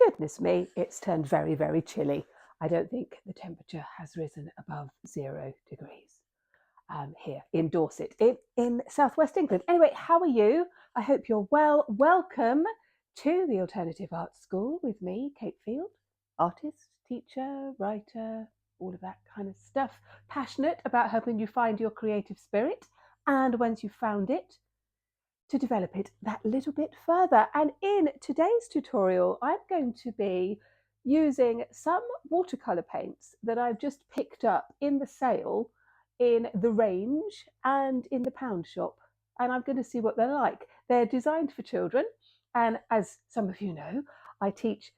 goodness me, it's turned very, very chilly. I don't think the temperature has risen above 0 degrees here in Dorset, in southwest England. Anyway, how are you? I hope you're well. Welcome to the Alternative Arts School with me, Kate Field, artist, teacher, writer, all of that kind of stuff. Passionate about helping you find your creative spirit, and once you've found it, to develop it that little bit further. And in today's tutorial, I'm going to be using some watercolor paints that I've just picked up in the sale in the range and in the pound shop. And I'm going to see what they're like. They're designed for children. And as some of you know, I teach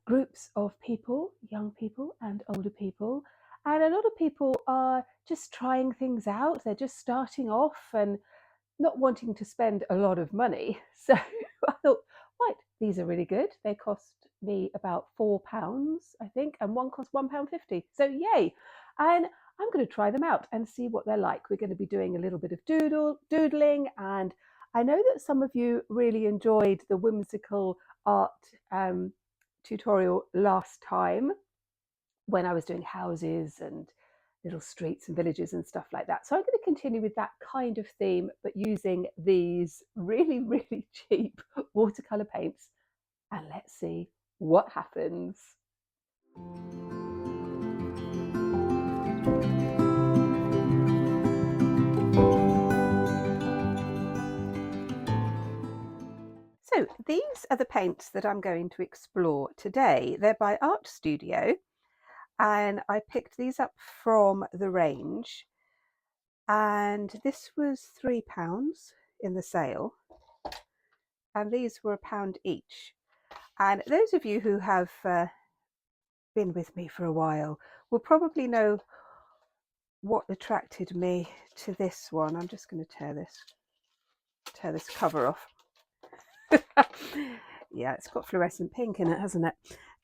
groups of people, young people and older people. And a lot of people are just trying things out. They're just starting off and not wanting to spend a lot of money. So I thought, right, these are really good. They cost me about £4, I think, and one cost £1.50. So yay. And I'm going to try them out and see what they're like. We're going to be doing a little bit of doodling, and I know that some of you really enjoyed the whimsical art tutorial last time when I was doing houses and little streets and villages and stuff like that. So I'm going to continue with that kind of theme, but using these really, really cheap watercolor paints, and let's see what happens. So these are the paints that I'm going to explore today. They're by Art Studio, and I picked these up from the range, and this was £3 in the sale, and these were £1 each. And those of you who have been with me for a while will probably know what attracted me to this one. I'm just going to tear this cover off. Yeah, it's got fluorescent pink in it, hasn't it?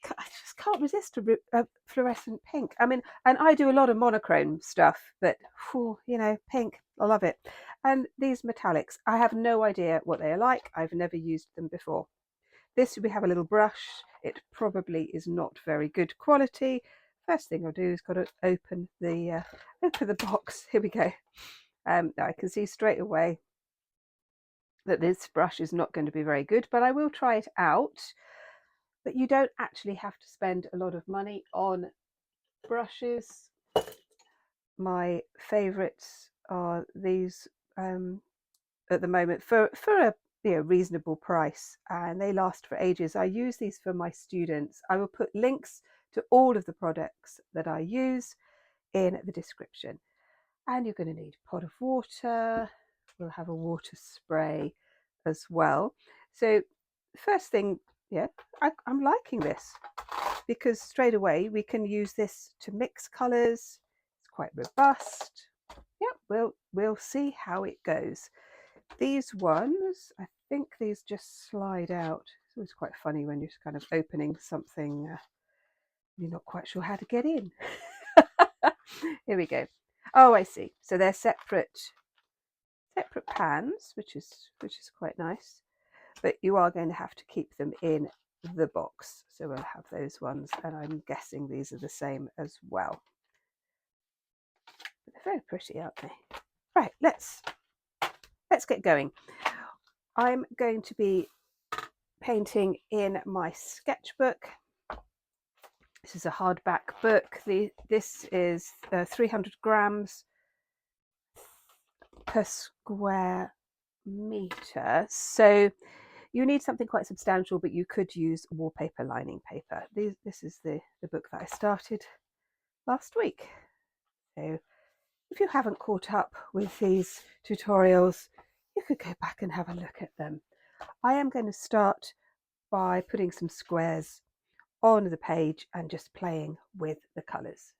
I just can't resist a fluorescent pink. I mean, and I do a lot of monochrome stuff, but you know, pink, I love it. And these metallics, I have no idea what they are like. I've never used them before. This, we have a little brush. It probably is not very good quality. First thing I'll do is got to open the box. Here we go. I can see straight away that this brush is not going to be very good, but I will try it out. But you don't actually have to spend a lot of money on brushes. My favourites are these at the moment for a reasonable price, and they last for ages. I use these for my students. I will put links to all of the products that I use in the description. And you're going to need a pot of water. We'll have a water spray as well. So first thing, yeah, I'm liking this because straight away we can use this to mix colours. It's quite robust. Yeah, we'll see how it goes. These ones, I think these just slide out. It's always quite funny when you're kind of opening something, you're not quite sure how to get in. Here we go. Oh, I see. So they're separate pans, which is quite nice. But you are going to have to keep them in the box. So we'll have those ones, and I'm guessing these are the same as well. But they're very pretty, aren't they? Right, let's get going. I'm going to be painting in my sketchbook. This is a hardback book. This is 300 grams per square meter. So you need something quite substantial, but you could use wallpaper lining paper. This is the book that I started last week. So if you haven't caught up with these tutorials, you could go back and have a look at them. I am going to start by putting some squares on the page and just playing with the colours.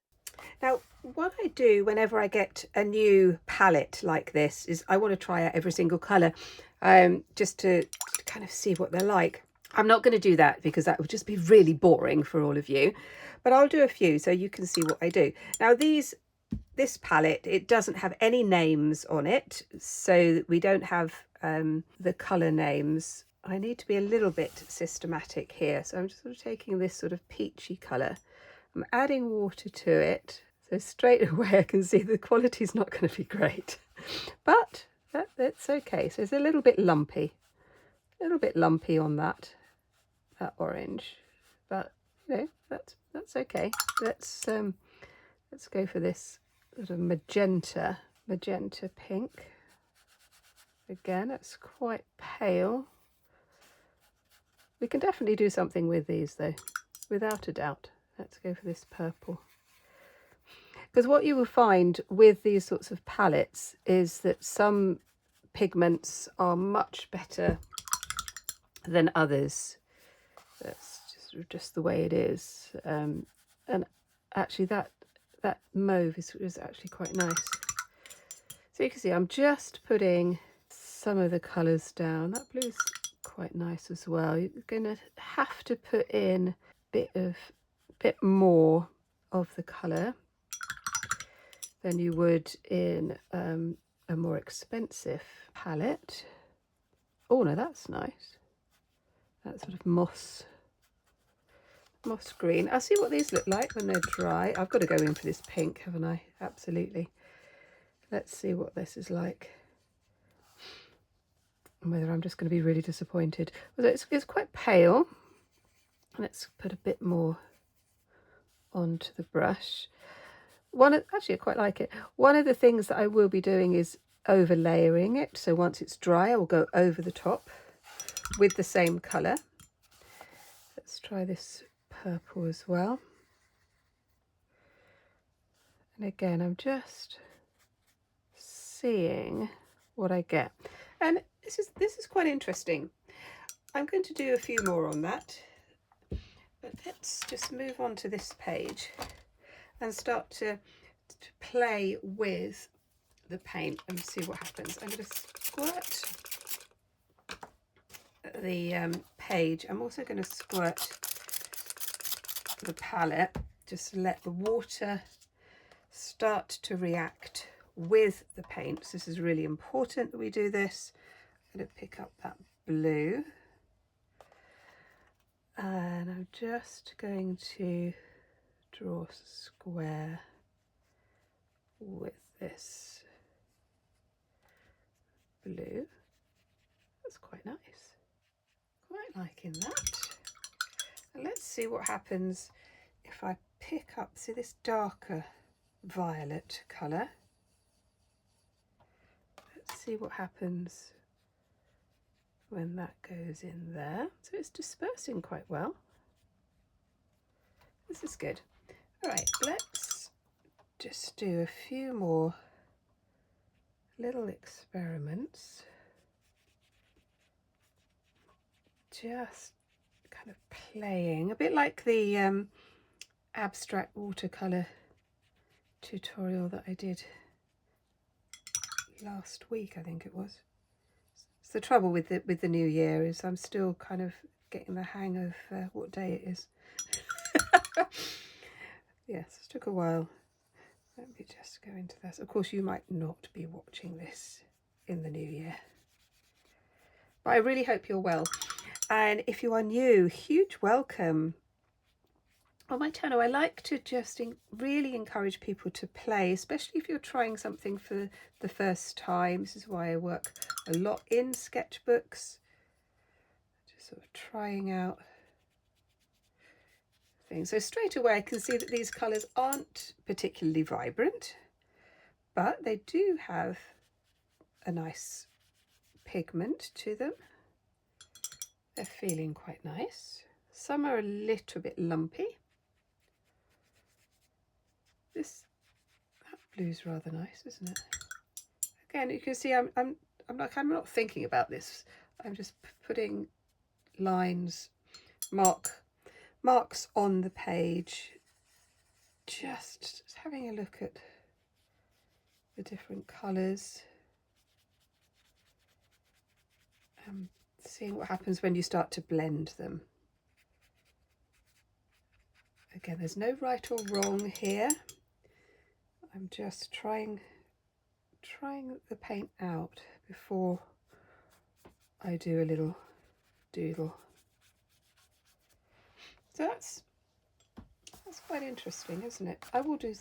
Now, what I do whenever I get a new palette like this is I want to try out every single colour just to kind of see what they're like. I'm not going to do that because that would just be really boring for all of you, but I'll do a few so you can see what I do. Now this palette, it doesn't have any names on it, so we don't have the colour names I need to be a little bit systematic here. So I'm just sort of taking this sort of peachy colour. I'm adding water to it. So straight away I can see the quality is not going to be great. But that's okay. So it's a little bit lumpy. A little bit lumpy on that orange. But, you know, that's okay. Let's go for this sort of magenta pink. Again, it's quite pale. We can definitely do something with these though, without a doubt. Let's go for this purple. Because what you will find with these sorts of palettes is that some pigments are much better than others. That's just the way it is. And actually that mauve is actually quite nice. So you can see I'm just putting some of the colours down. That blue's quite nice as well. You're going to have to put in a bit more of the colour than you would in a more expensive palette. Oh no, that's nice. That sort of moss green. I'll see what these look like when they're dry. I've got to go in for this pink, haven't I? Absolutely. Let's see what this is like. And whether I'm just going to be really disappointed. It's quite pale. Let's put a bit more onto the brush. Actually, I quite like it. One of the things that I will be doing is overlayering it. So once it's dry, I will go over the top with the same colour. Let's try this purple as well. And again, I'm just seeing what I get. And this is quite interesting. I'm going to do a few more on that. But let's just move on to this page and start to play with the paint and see what happens. I'm going to squirt the page. I'm also going to squirt the palette, just to let the water start to react with the paint. So this is really important that we do this. I'm going to pick up that blue and I'm just going to draw a square with this blue. That's quite nice. Quite liking that. And let's see what happens if I pick up, see this darker violet colour. Let's see what happens when that goes in there. So it's dispersing quite well. This is good. All right, let's just do a few more little experiments. Just kind of playing, a bit like the abstract watercolour tutorial that I did last week, I think it was. It's the trouble with the new year is I'm still kind of getting the hang of what day it is. Yes, it took a while. Let me just go into this. Of course, you might not be watching this in the new year, but I really hope you're well. And if you are new, huge welcome. On my channel, I like to just really encourage people to play, especially if you're trying something for the first time. This is why I work a lot in sketchbooks, just sort of trying out things. So straight away I can see that these colours aren't particularly vibrant, but they do have a nice pigment to them. They're feeling quite nice. Some are a little bit lumpy. That blue's rather nice, isn't it? Again, you can see I'm not thinking about this. I'm just putting lines, marks on the page. Just having a look at the different colours. Seeing what happens when you start to blend them. Again, there's no right or wrong here. I'm just trying the paint out before I do a little doodle. So that's quite interesting, isn't it? I will do,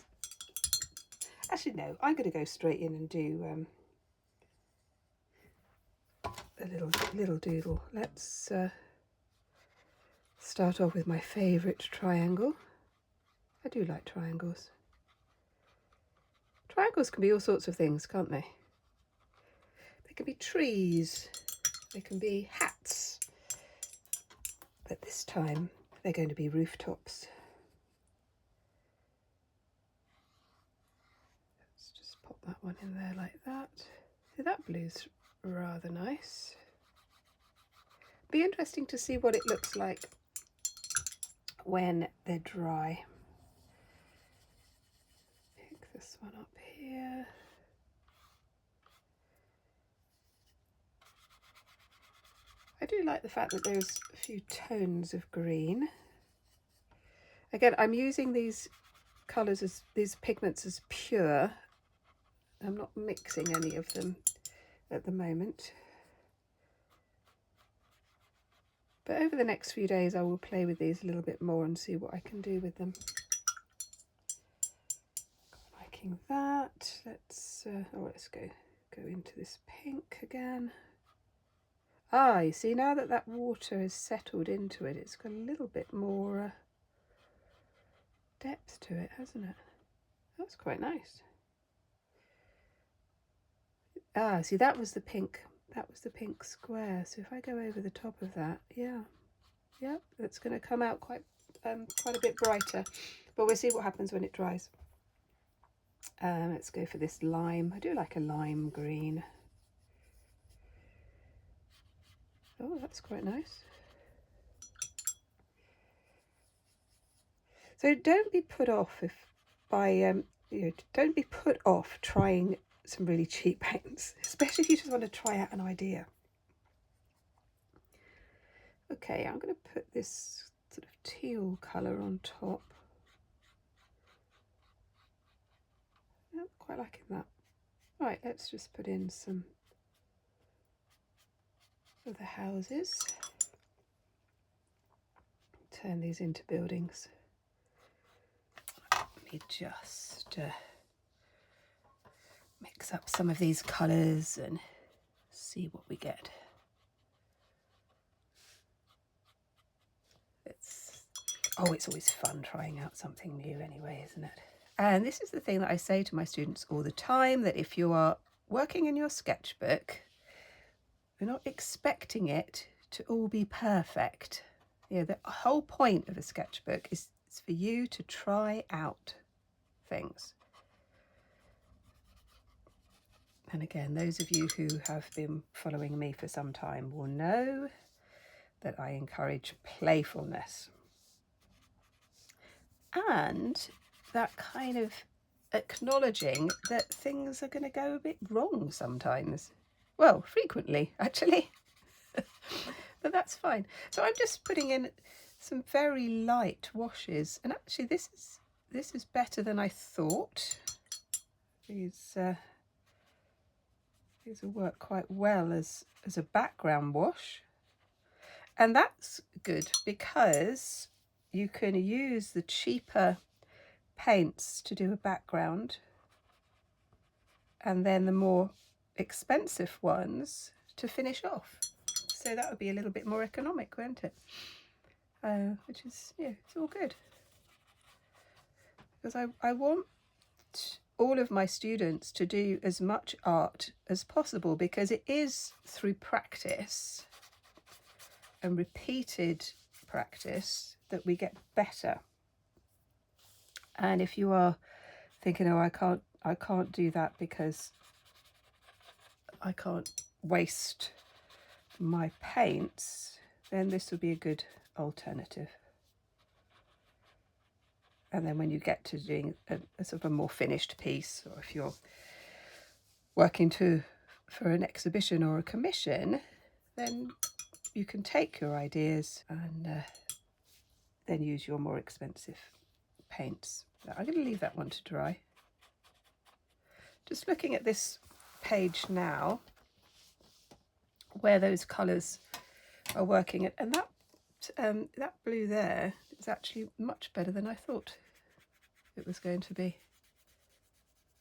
actually no, I'm going to go straight in and do a little doodle. Let's start off with my favourite triangle. I do like triangles. Triangles can be all sorts of things, can't they? They can be trees, they can be hats, but this time they're going to be rooftops. Let's just pop that one in there like that. See, that blue's rather nice. Be interesting to see what it looks like when they're dry. Pick this one up here. I do like the fact that there's a few tones of green. Again, I'm using these colours, as these pigments, as pure. I'm not mixing any of them at the moment. But over the next few days I will play with these a little bit more and see what I can do with them. Liking that. Let's go into this pink again. Ah, you see, now that that water has settled into it, it's got a little bit more depth to it, hasn't it? That's quite nice. Ah, see, that was the pink square. So if I go over the top of that, yeah, it's going to come out quite a bit brighter. But we'll see what happens when it dries. Let's go for this lime. I do like a lime green. Oh, that's quite nice. So don't be put off don't be put off trying some really cheap paints, especially if you just want to try out an idea. Okay, I'm going to put this sort of teal colour on top. I'm quite liking that. Right, let's just put in some of the houses. Turn these into buildings. Let me just mix up some of these colours and see what we get. It's always fun trying out something new anyway, isn't it? And this is the thing that I say to my students all the time, that if you are working in your sketchbook, you're not expecting it to all be perfect. The whole point of a sketchbook is for you to try out things. And again, those of you who have been following me for some time will know that I encourage playfulness. And that kind of acknowledging that things are going to go a bit wrong sometimes. Well, frequently, actually. But that's fine. So I'm just putting in some very light washes. And actually this is better than I thought. These will work quite well as a background wash. And that's good because you can use the cheaper paints to do a background, and then the more expensive ones to finish off. So that would be a little bit more economic, won't it? Which is, it's all good. Because I want all of my students to do as much art as possible, because it is through practice and repeated practice that we get better. And if you are thinking, oh, I can't do that because I can't waste my paints, then this would be a good alternative. And then when you get to doing a sort of a more finished piece, or if you're working for an exhibition or a commission, then you can take your ideas and then use your more expensive paints. I'm going to leave that one to dry. Just looking at this page now, where those colours are working it. And that blue there is actually much better than I thought it was going to be.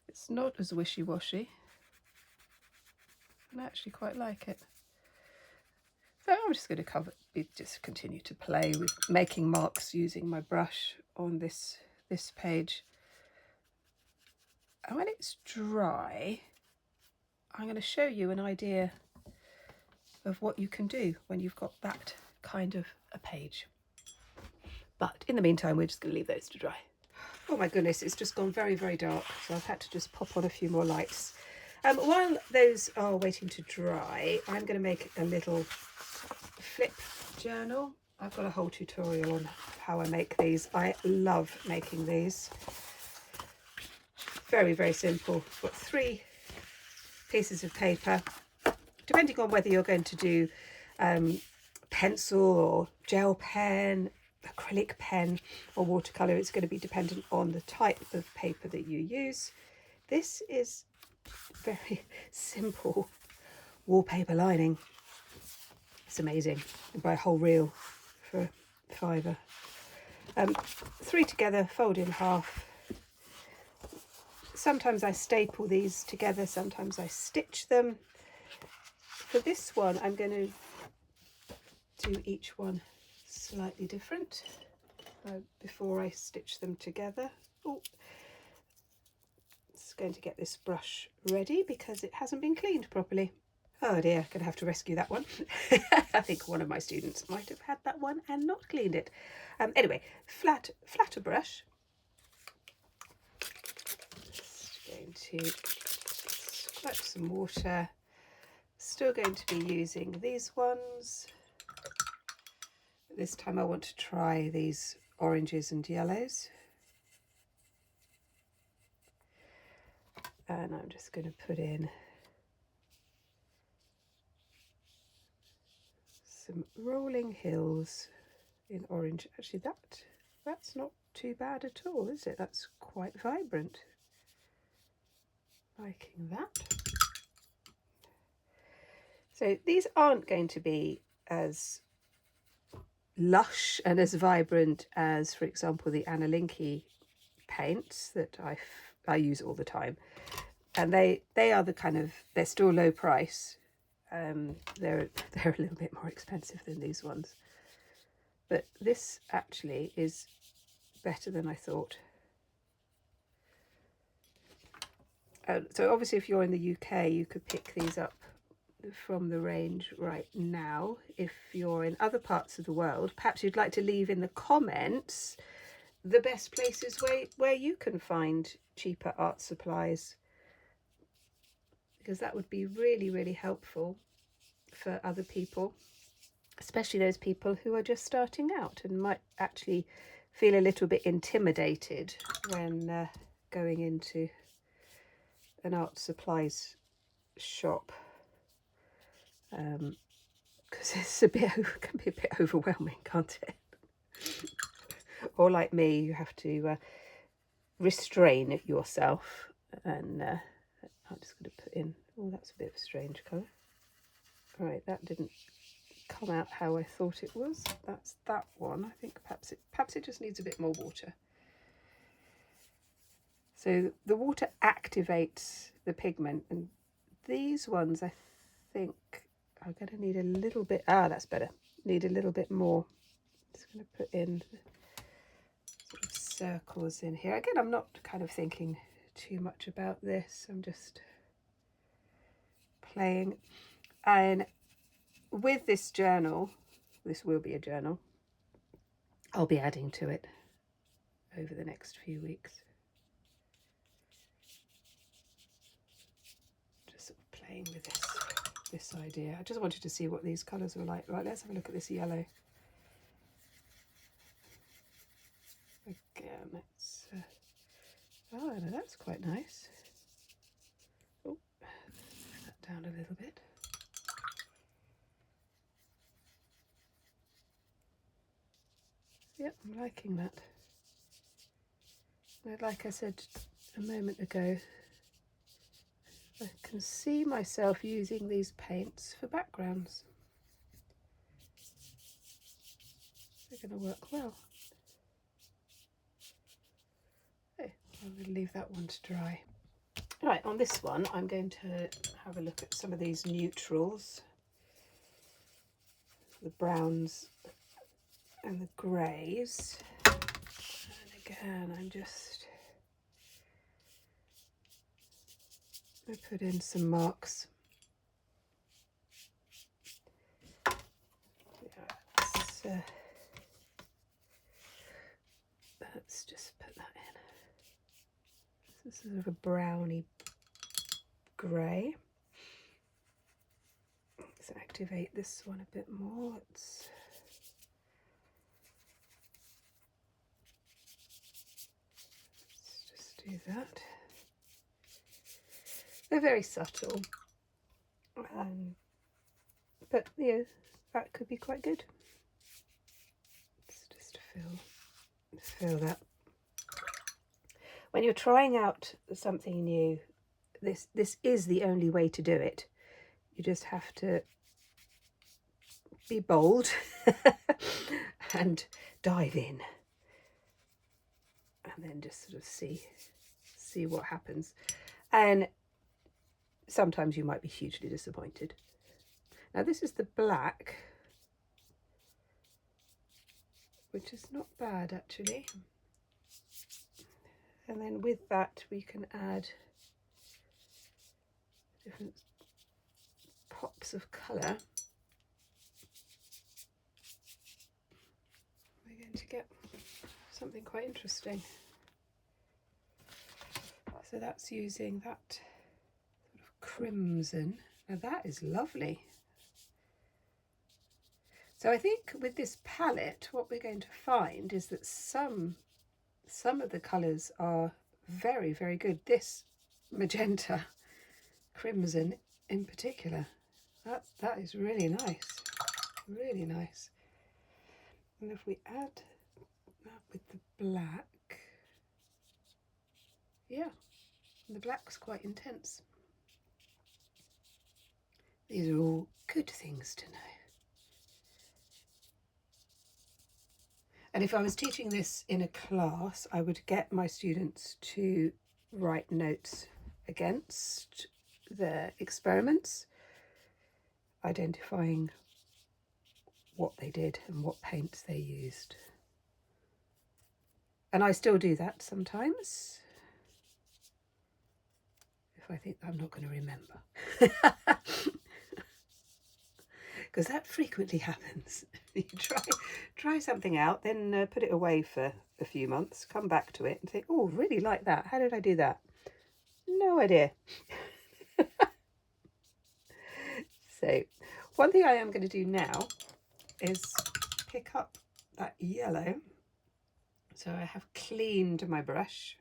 It's not as wishy-washy, and I actually quite like it. So I'm just going to just continue to play with making marks using my brush on this page. And when it's dry, I'm going to show you an idea of what you can do when you've got that kind of a page. But in the meantime, we're just going to leave those to dry. Oh my goodness, it's just gone very, very dark, so I've had to just pop on a few more lights. While those are waiting to dry, I'm going to make a little flip journal. I've got a whole tutorial on how I make these. I love making these. Very, very simple. Got 3 pieces of paper. Depending on whether you're going to do pencil or gel pen, acrylic pen or watercolour, it's going to be dependent on the type of paper that you use. This is very simple wallpaper lining. It's amazing. You buy a whole reel for £5. 3 together, fold in half. Sometimes I staple these together, sometimes I stitch them. For this one, I'm going to do each one slightly different before I stitch them together. Oh, it's going to get this brush ready because it hasn't been cleaned properly. Oh dear, I'm going to have to rescue that one. I think one of my students might have had that one and not cleaned it. Anyway, flatter brush. Just going to splash some water. Still going to be using these ones. This time I want to try these oranges and yellows. And I'm just going to put in some rolling hills in orange. Actually, that's not too bad at all, is it? That's quite vibrant. Liking that. So these aren't going to be as lush and as vibrant as, for example, the Linky paints that I use all the time. And they are the kind of, they're still low price. They're a little bit more expensive than these ones. But this actually is better than I thought. So obviously if you're in the UK, you could pick these up from the range right now. If you're in other parts of the world, perhaps you'd like to leave in the comments the best places where you can find cheaper art supplies, because that would be really, really helpful for other people, especially those people who are just starting out and might actually feel a little bit intimidated when going into an art supplies shop. Because it's can be a bit overwhelming, can't it? Or like me, you have to restrain yourself. And I'm just going to put in, oh, that's a bit of a strange colour. All right, that didn't come out how I thought it was. That's that one. I think perhaps it just needs a bit more water. So the water activates the pigment, and these ones I think I'm going to need a little bit. That's better. Need a little bit more. Just going to put in sort of circles in here. Again, I'm not kind of thinking too much about this. I'm just playing. And with this journal, this will be a journal, I'll be adding to it over the next few weeks. Just sort of playing with this idea. I just wanted to see what these colours were like. Right, let's have a look at this yellow. Again, it's oh, no, that's quite nice. Oh, move that down a little bit. Yep, I'm liking that. Like I said a moment ago, I can see myself using these paints for backgrounds. going to work well. Okay, I'm going to leave that one to dry. Right, on this one I'm going to have a look at some of these neutrals, the browns and the greys, and again I'm just going to put in some marks. Yeah, let's just put that in. This is sort of a browny grey. Let's activate this one a bit more. Let's just do that. They're very subtle, but yeah, that could be quite good. Let's just fill that. When you're trying out something new, this is the only way to do it. You just have to be bold and dive in, and then just sort of see what happens. And sometimes you might be hugely disappointed. Now this is the black, which is not bad actually. And then with that we can add different pops of colour. We're going to get something quite interesting. So that's using that sort of crimson. Now that is lovely. So I think with this palette what we're going to find is that some of the colours are very, very good. This magenta, crimson in particular, that is really nice, really nice. And if we add that with the black, yeah, the black's quite intense. These are all good things to know. And if I was teaching this in a class, I would get my students to write notes against their experiments, identifying what they did and what paints they used. And I still do that sometimes, if I think I'm not going to remember. Because that frequently happens. You try something out, then put it away for a few months, come back to it and think, oh, really like that. How did I do that? No idea. So one thing I am going to do now is pick up that yellow. So I have cleaned my brush.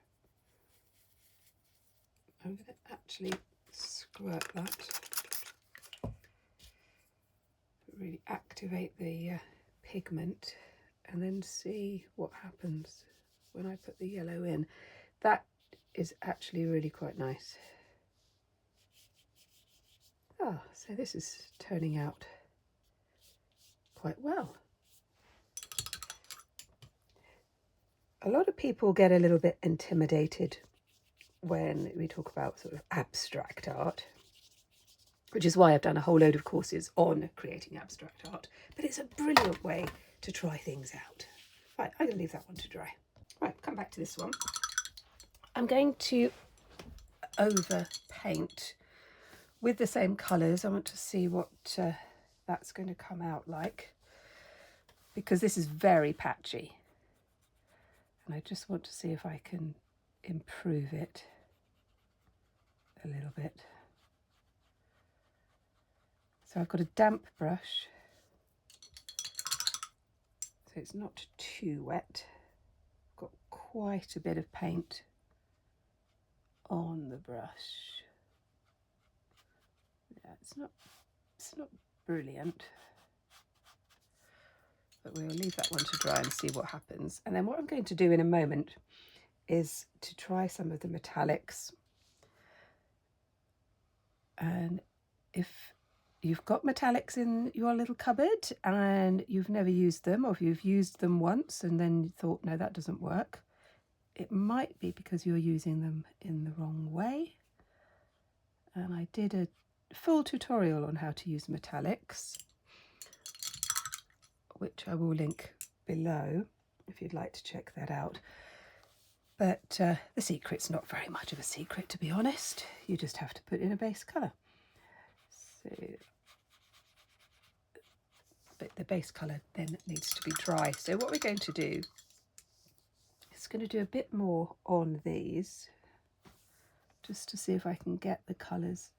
I'm going to actually squirt that. Really activate the pigment and then see what happens when I put the yellow in. That is actually really quite nice. Ah, so this is turning out quite well. A lot of people get a little bit intimidated when we talk about sort of abstract art, which is why I've done a whole load of courses on creating abstract art, but it's a brilliant way to try things out. Right, I'm going to leave that one to dry. Right, come back to this one. I'm going to over paint with the same colours. I want to see what that's going to come out like, because this is very patchy. And I just want to see if I can improve it a little bit. So I've got a damp brush, so it's not too wet. I've got quite a bit of paint on the brush. Yeah, it's not brilliant, but we'll leave that one to dry and see what happens. And then what I'm going to do in a moment is to try some of the metallics. And if you've got metallics in your little cupboard and you've never used them, or if you've used them once and then you thought, no, that doesn't work, it might be because you're using them in the wrong way. And I did a full tutorial on how to use metallics, which I will link below if you'd like to check that out. But the secret's not very much of a secret, to be honest. You just have to put in a base colour. So, but the base colour then needs to be dry. So what we're going to do is going to do a bit more on these, just to see if I can get the colours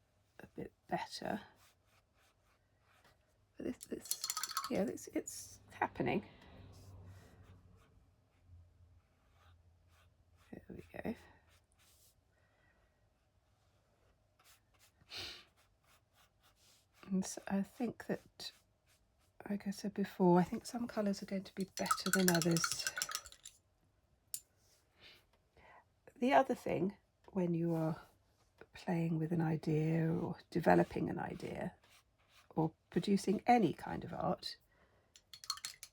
a bit better. But it's happening. There we go. And so I think that, like I said before, I think some colours are going to be better than others. The other thing, when you are playing with an idea or developing an idea or producing any kind of art,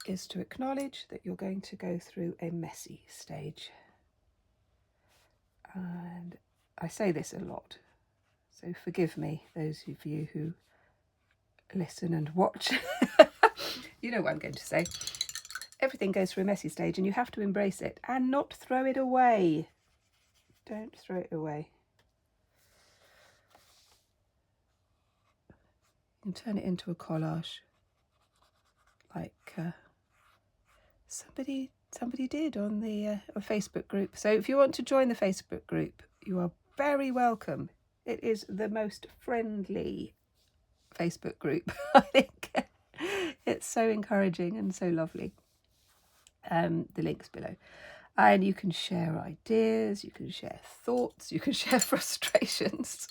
is to acknowledge that you're going to go through a messy stage. And I say this a lot, so forgive me, those of you who listen and watch. You know what I'm going to say. Everything goes through a messy stage and you have to embrace it and not throw it away. Don't throw it away. You can turn it into a collage, like somebody did on the Facebook group. So if you want to join the Facebook group, you are very welcome. It is the most friendly Facebook group. I think it's so encouraging and so lovely. The link's below. And you can share ideas, you can share thoughts, you can share frustrations.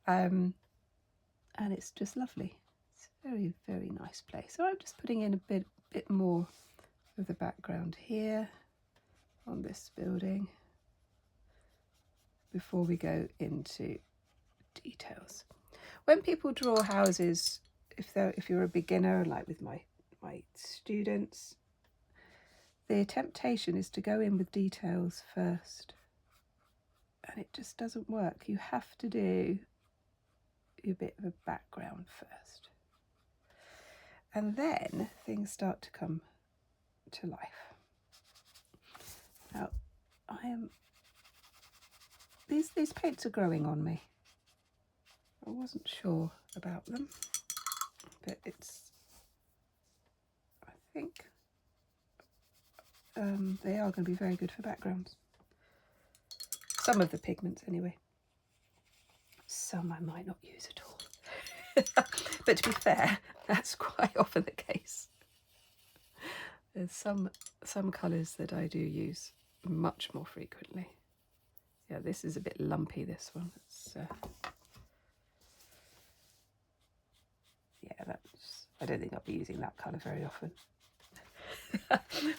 And it's just lovely. It's a very, very nice place. So I'm just putting in a bit more of the background here on this building before we go into details. When people draw houses, if you're a beginner, like with my students, the temptation is to go in with details first, and it just doesn't work. You have to do a bit of a background first, and then things start to come to life. Now, these paints are growing on me. I wasn't sure about them, but I think they are going to be very good for backgrounds. Some of the pigments anyway. Some I might not use at all. But to be fair, that's quite often the case. There's some colours that I do use much more frequently. Yeah, this is a bit lumpy, this one. It's, yeah, I don't think I'll be using that colour very often.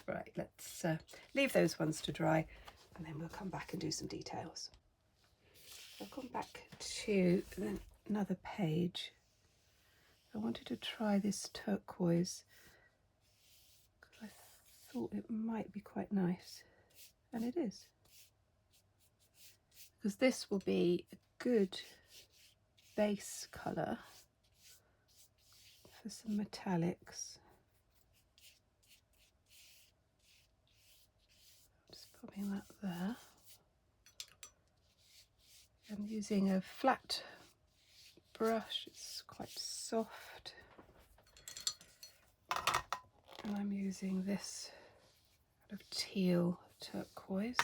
Right, let's leave those ones to dry and then we'll come back and do some details. I've gone back to another page. I wanted to try this turquoise because I thought it might be quite nice, and it is. Because this will be a good base colour for some metallics. Just popping that there. I'm using a flat brush, it's quite soft. And I'm using this kind of teal turquoise.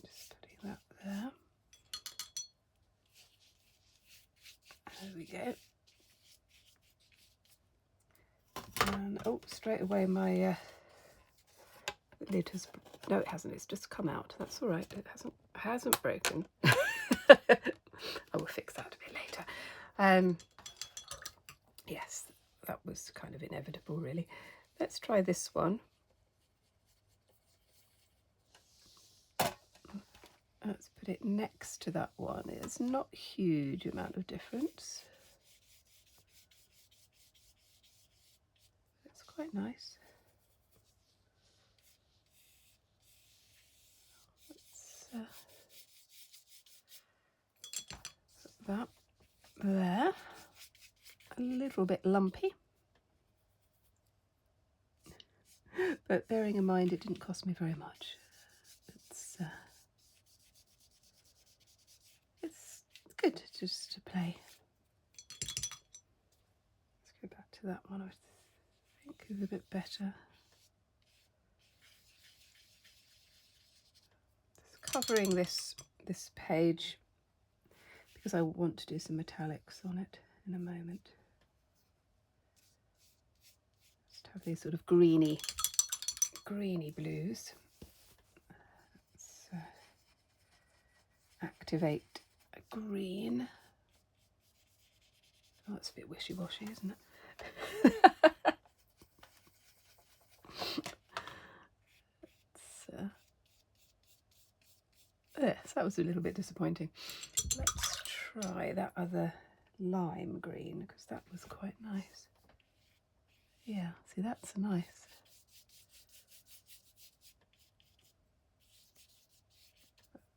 Just putting that there. There we go. And oh, straight away my lid has, no it hasn't, it's just come out. That's all right, it hasn't broken. I will fix that a bit later. Yes, that was kind of inevitable really. Let's try this one. let's put it next to that one. It's not a huge amount of difference. It's quite nice. Let's put that there. A little bit lumpy, but bearing in mind it didn't cost me very much. It's good just to play. Let's go back to that one. I think is a bit better. Just covering this page because I want to do some metallics on it in a moment. Just have these sort of greeny blues. Let's activate a green. Oh, it's a bit wishy-washy, isn't it? Yes, that was a little bit disappointing. Let's try that other lime green because that was quite nice. Yeah, see, that's nice.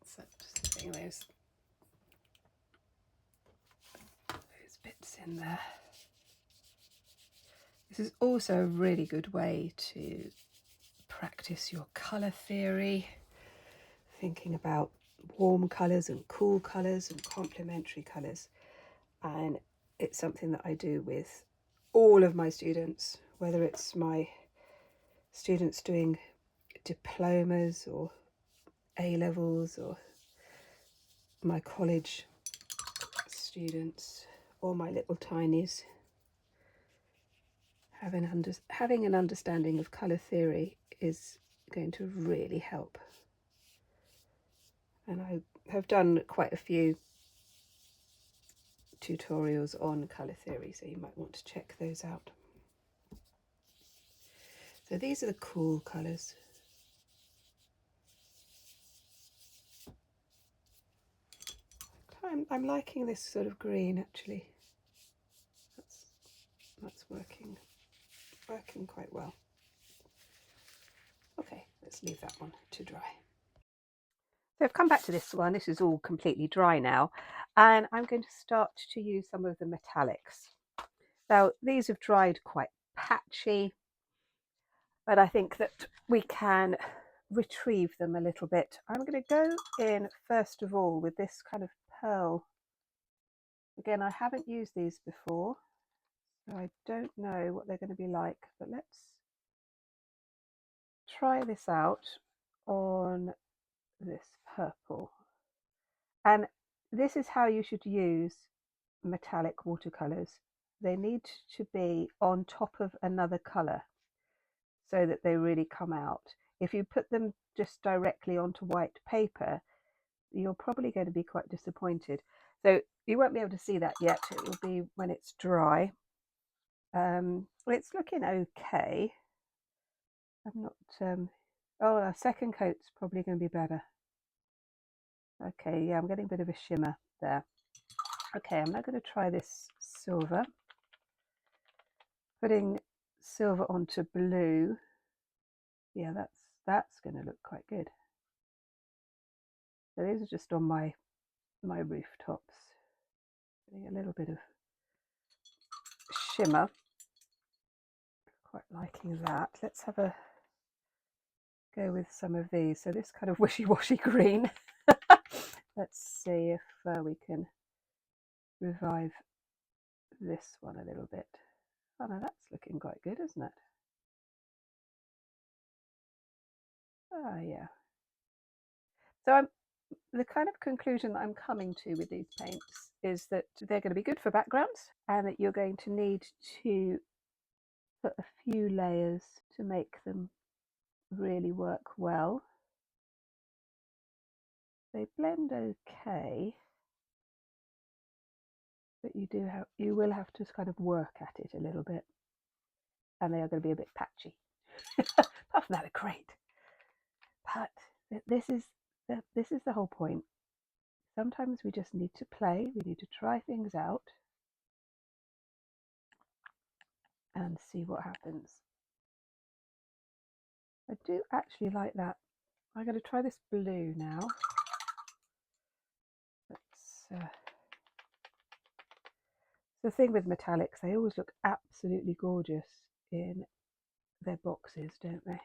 So just putting those bits in there. This is also a really good way to practice your colour theory, thinking about warm colours and cool colours and complementary colours. And it's something that I do with all of my students, whether it's my students doing diplomas or A-levels or my college students or my little tinies. Having an understanding of colour theory is going to really help. And I have done quite a few tutorials on colour theory, so you might want to check those out. So these are the cool colours. I'm liking this sort of green actually. That's working quite well. Okay, let's leave that one to dry. So I've come back to this one. This is all completely dry now, and I'm going to start to use some of the metallics. Now these have dried quite patchy, but I think that we can retrieve them a little bit. I'm going to go in first of all with this kind of pearl. Again, I haven't used these before, so I don't know what they're going to be like, but let's try this out on this purple. And this is how you should use metallic watercolors. They need to be on top of another color so that they really come out. If you put them just directly onto white paper, you're probably going to be quite disappointed. So you won't be able to see that yet. It will be when it's dry. It's looking okay. I'm not oh, a second coat's probably going to be better. Okay, yeah, I'm getting a bit of a shimmer there. Okay, I'm now going to try this silver. Putting silver onto blue. Yeah, that's going to look quite good. So these are just on my rooftops. Getting a little bit of shimmer. Quite liking that. Let's have a go with some of these. So this kind of wishy-washy green. Let's see if we can revive this one a little bit. Oh no, that's looking quite good, isn't it? Oh yeah. So the kind of conclusion that I'm coming to with these paints is that they're going to be good for backgrounds and that you're going to need to put a few layers to make them really work well. They blend okay, but you will have to kind of work at it a little bit, and they are going to be a bit patchy. Apart from that, they're great. But this is this is the whole point. Sometimes we just need to play, we need to try things out and see what happens. I do actually like that. I'm going to try this blue now. The thing with metallics, they always look absolutely gorgeous in their boxes, don't they?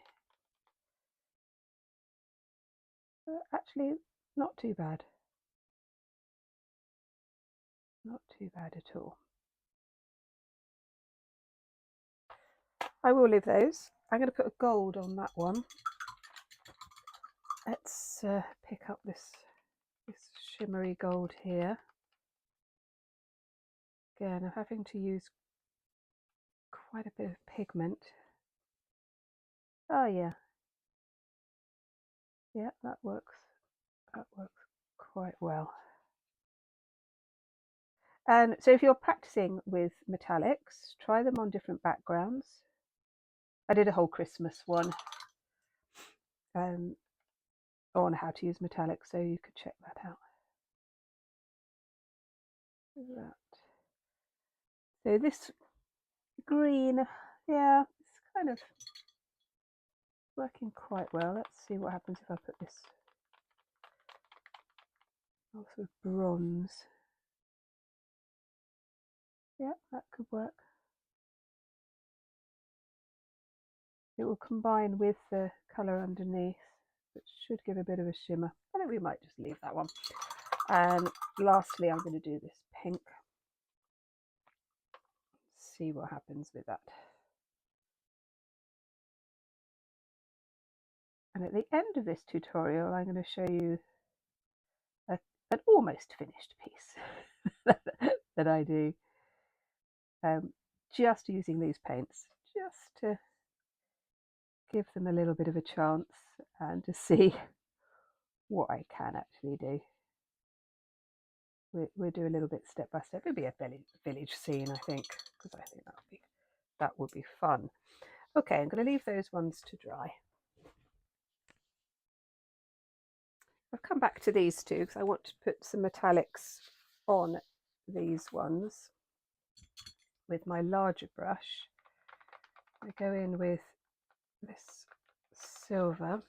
Actually, not too bad. Not too bad at all. I will leave those. I'm going to put a gold on that one. Let's pick up this shimmery gold here. Again, I'm having to use quite a bit of pigment. Oh yeah. Yeah, that works. That works quite well. And so if you're practicing with metallics, try them on different backgrounds. I did a whole Christmas one on how to use metallics, so you could check that out. So this green, yeah, it's kind of working quite well. Let's see what happens if I put this also with bronze. Yeah, that could work. It will combine with the colour underneath, which should give a bit of a shimmer. I think we might just leave that one. And lastly, I'm going to do this pink. See what happens with that. And at the end of this tutorial, I'm going to show you an almost finished piece that I do, just using these paints, just to give them a little bit of a chance and to see what I can actually do. We'll do a little bit step by step. It'll be a village scene, I think, because I think that would be fun. Okay, I'm going to leave those ones to dry. I've come back to these two because I want to put some metallics on these ones with my larger brush. I go in with this silver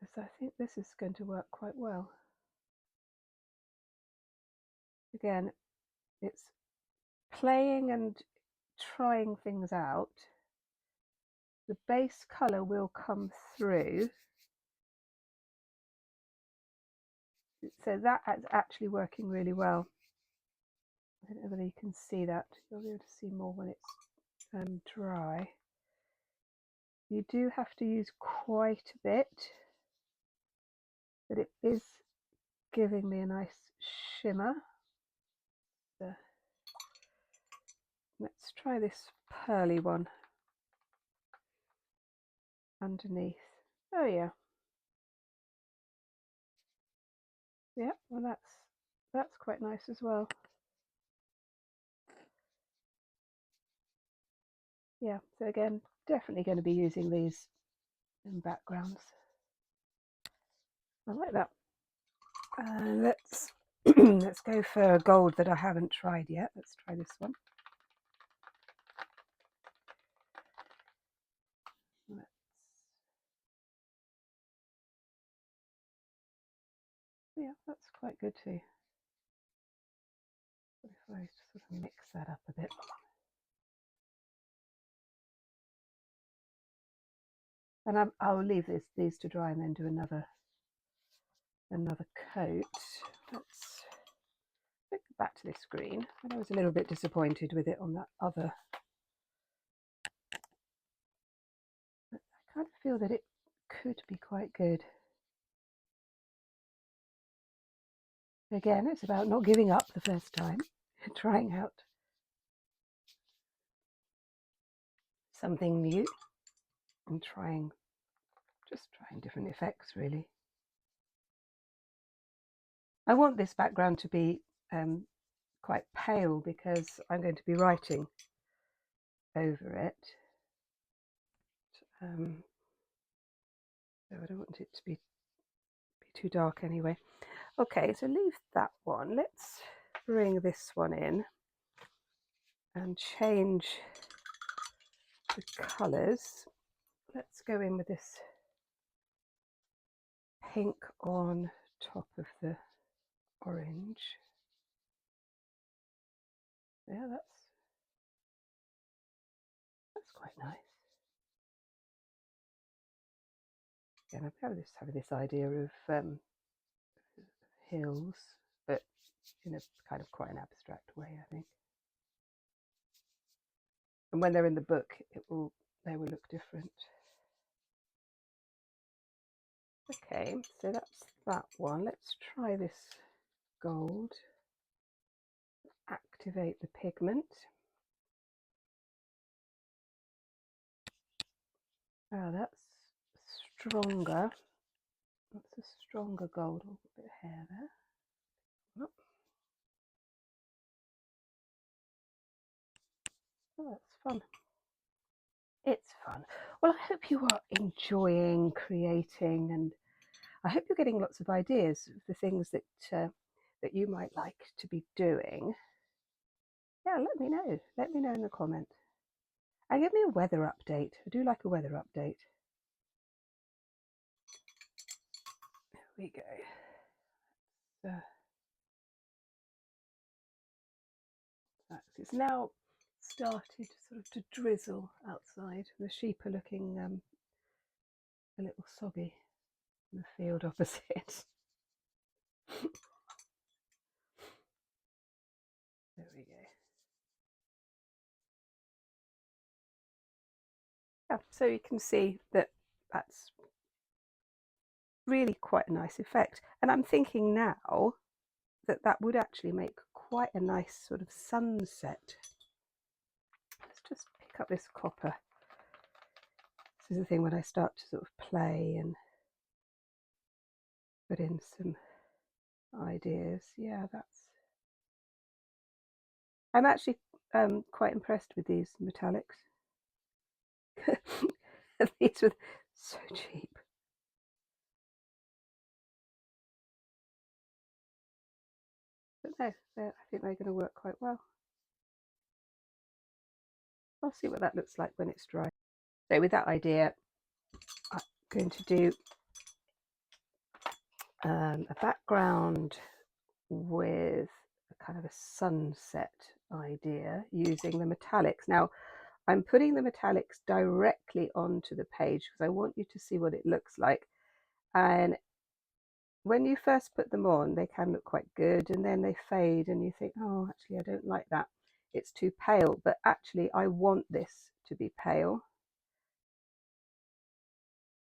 because I think this is going to work quite well. Again, it's playing and trying things out. The base colour will come through. So that is actually working really well. I don't know whether you can see that. You'll be able to see more when it's dry. You do have to use quite a bit, but it is giving me a nice shimmer. So let's try this pearly one underneath. Oh yeah. Yeah, well that's quite nice as well. Yeah, so again, definitely going to be using these in backgrounds. I like that. Let's let's go for a gold that I haven't tried yet. Let's try this one. Yeah, that's quite good too. If I sort of mix that up a bit. And I'll leave these to dry and then do another coat. Let's go back to this green. And I was a little bit disappointed with it on that other. But I kind of feel that it could be quite good. Again, it's about not giving up the first time, trying out something new and just trying different effects really. I want this background to be quite pale because I'm going to be writing over it. So I don't want it to be too dark anyway. Okay, so leave that one. Let's bring this one in and change the colours. Let's go in with this pink on top of the orange. Yeah, that's quite nice. Again, I'm having this idea of hills, but in a kind of quite an abstract way, I think. And when they're in the book, they will look different. Okay, so that's that one. Let's try this gold. Activate the pigment. Oh, that's stronger. That's a stronger gold. A bit of hair there. Oh, that's fun. It's fun. Well, I hope you are enjoying creating, and I hope you're getting lots of ideas of the things that that you might like to be doing. Yeah, let me know. Let me know in the comments. And give me a weather update. I do like a weather update. There we go. It's now started sort of to drizzle outside. The sheep are looking a little soggy in the field opposite. There we go. Yeah, so you can see that that's really quite a nice effect. And I'm thinking now that that would actually make quite a nice sort of sunset. Let's just pick up this copper. This is the thing when I start to sort of play and put in some ideas. Yeah, I'm actually quite impressed with these metallics. These were so cheap. But no, I think they're going to work quite well. I'll see what that looks like when it's dry. So with that idea, I'm going to do a background with a kind of a sunset idea using the metallics. Now, I'm putting the metallics directly onto the page because I want you to see what it looks like. And when you first put them on, they can look quite good, and then they fade and you think, oh, actually, I don't like that. It's too pale, but actually I want this to be pale.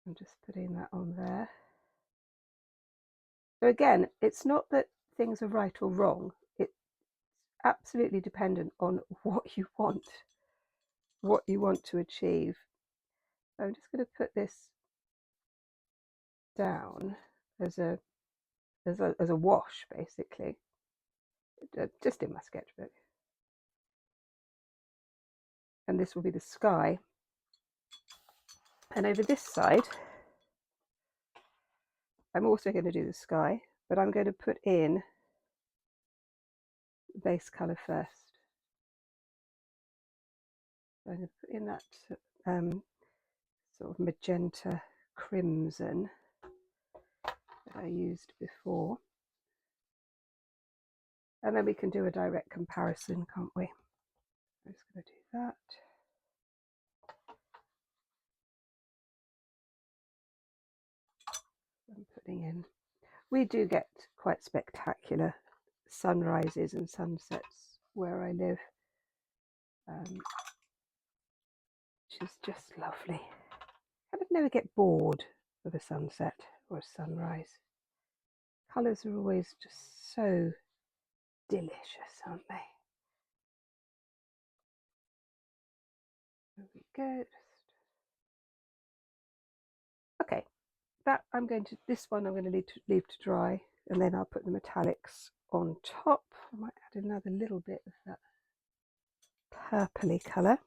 I'm just putting that on there. So again, it's not that things are right or wrong. It's absolutely dependent on what you want to achieve. So I'm just going to put this down as a wash, basically, just in my sketchbook. And this will be the sky. And over this side, I'm also going to do the sky, but I'm going to put in the base colour first. So I'm going to put in that sort of magenta crimson that I used before. And then we can do a direct comparison, can't we? I'm just going to do that. I'm putting in, we do get quite spectacular sunrises and sunsets where I live, which is just lovely. I would never get bored of a sunset or a sunrise. Colours are always just so delicious, aren't they? There we go. Okay, that this one I'm going to leave to dry, and then I'll put the metallics on top. I might add another little bit of that purpley colour.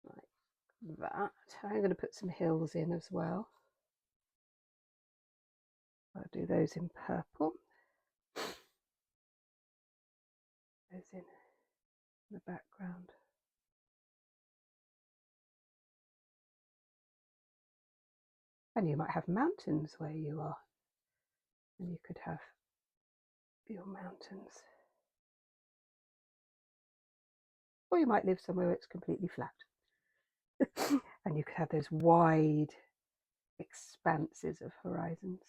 Right, that. I'm going to put some hills in as well. I'll do those in purple. Those in the background. And you might have mountains where you are, and you could have your mountains. Or you might live somewhere where it's completely flat. And you could have those wide expanses of horizons.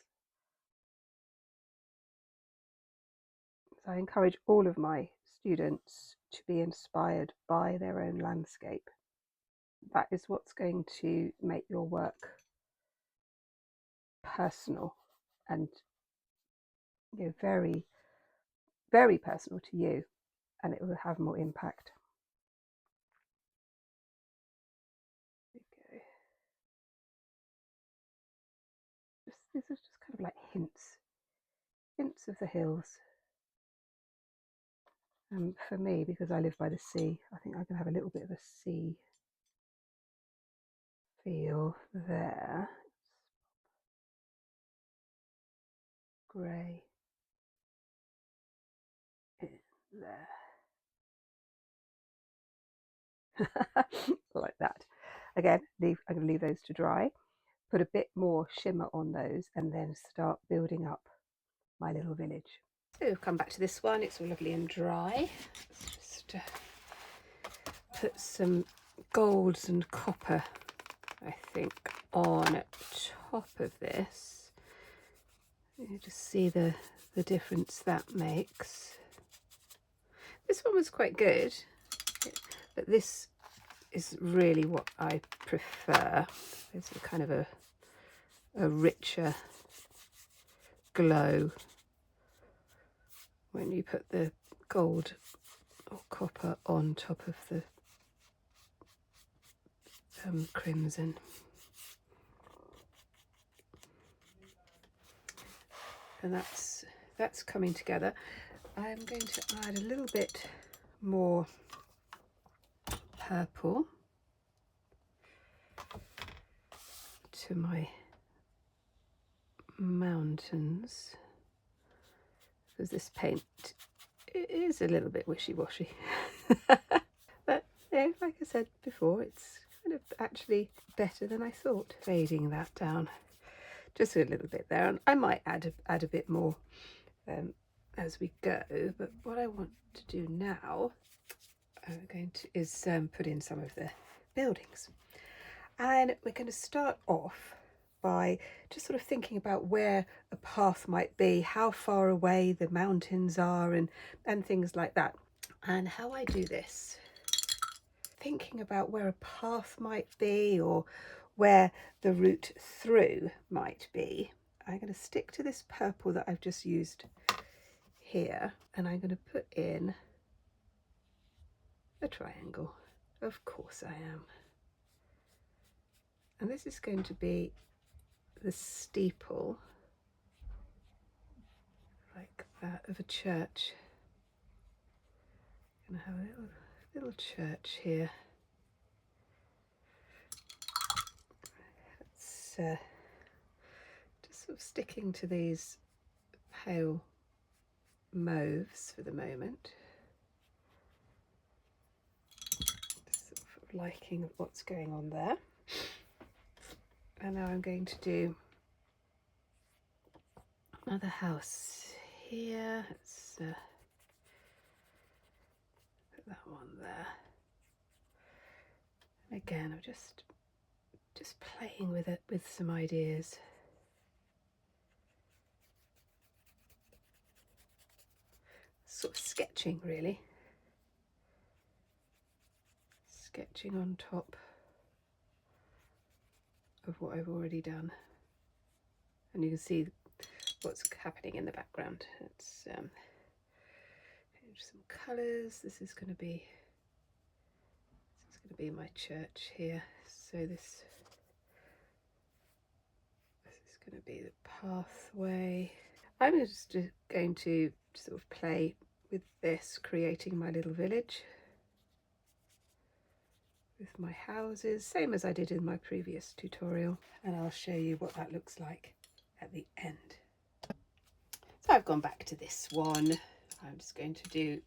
So I encourage all of my students to be inspired by their own landscape. That is what's going to make your work personal and very, very personal to you, and it will have more impact. These are just kind of like hints of the hills. For me, because I live by the sea, I think I can have a little bit of a sea feel there. Grey in there. Like that. Again, I'm going to leave those to dry, put a bit more shimmer on those, and then start building up my little village. So we've come back to this one. It's all lovely and dry. Let's just put some golds and copper, I think, on top of this. You just see the difference that makes. This one was quite good, but this is really what I prefer. It's a kind of a richer glow when you put the gold or copper on top of the crimson. And that's coming together. I'm going to add a little bit more purple to my mountains, because this paint is a little bit wishy-washy. But yeah, like I said before, it's kind of actually better than I thought. Fading that down just a little bit there, and I might add a bit more as we go. But what I want to do now is put in some of the buildings, and we're going to start off by just sort of thinking about where a path might be, how far away the mountains are, and things like that. And how I do this, thinking about where a path might be or where the route through might be, I'm going to stick to this purple that I've just used here, and I'm going to put in a triangle. Of course I am. And this is going to be the steeple, like that, of a church. I'm going to have a little church here. It's just sort of sticking to these pale mauves for the moment. Just sort of liking what's going on there. And now I'm going to do another house here. Let's put that one there. And again, I'm just playing with it, with some ideas. Sort of sketching, really. Sketching on top of what I've already done. And you can see what's happening in the background. It's some colours. This is going to be my church here. So this is going to be the pathway. I'm just going to sort of play with this, creating my little village. with my houses, same as I did in my previous tutorial, and I'll show you what that looks like at the end. So I've gone back to this one. I'm just going to do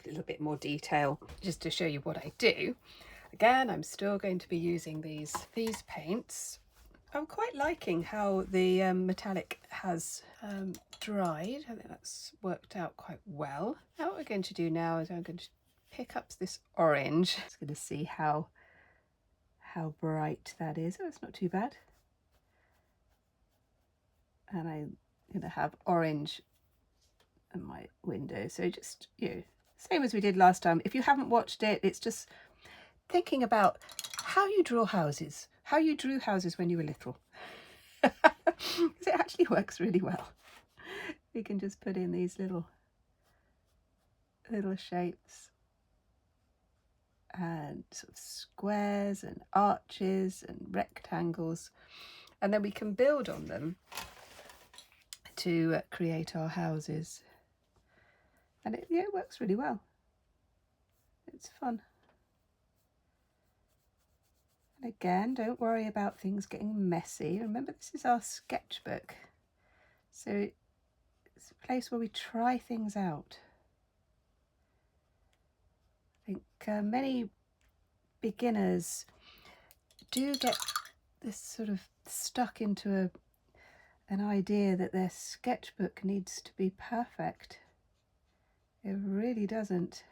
a little bit more detail just to show you what I do. Again, I'm still going to be using these paints. I'm quite liking how the metallic has dried. I think that's worked out quite well. Now what we're going to do now is I'm going to pick up this orange. Just going to see how bright that is. Oh, it's not too bad. And I'm going to have orange in my window. So just, you know, same as we did last time. If you haven't watched it, it's just thinking about how you draw houses, how you drew houses when you were little. Because it actually works really well. We can just put in these little shapes and sort of squares and arches and rectangles, and then we can build on them to create our houses. And it works really well. It's fun. And again, don't worry about things getting messy. Remember, this is our sketchbook, so it's a place where we try things out. I think many beginners do get this sort of stuck into an idea that their sketchbook needs to be perfect. It really doesn't.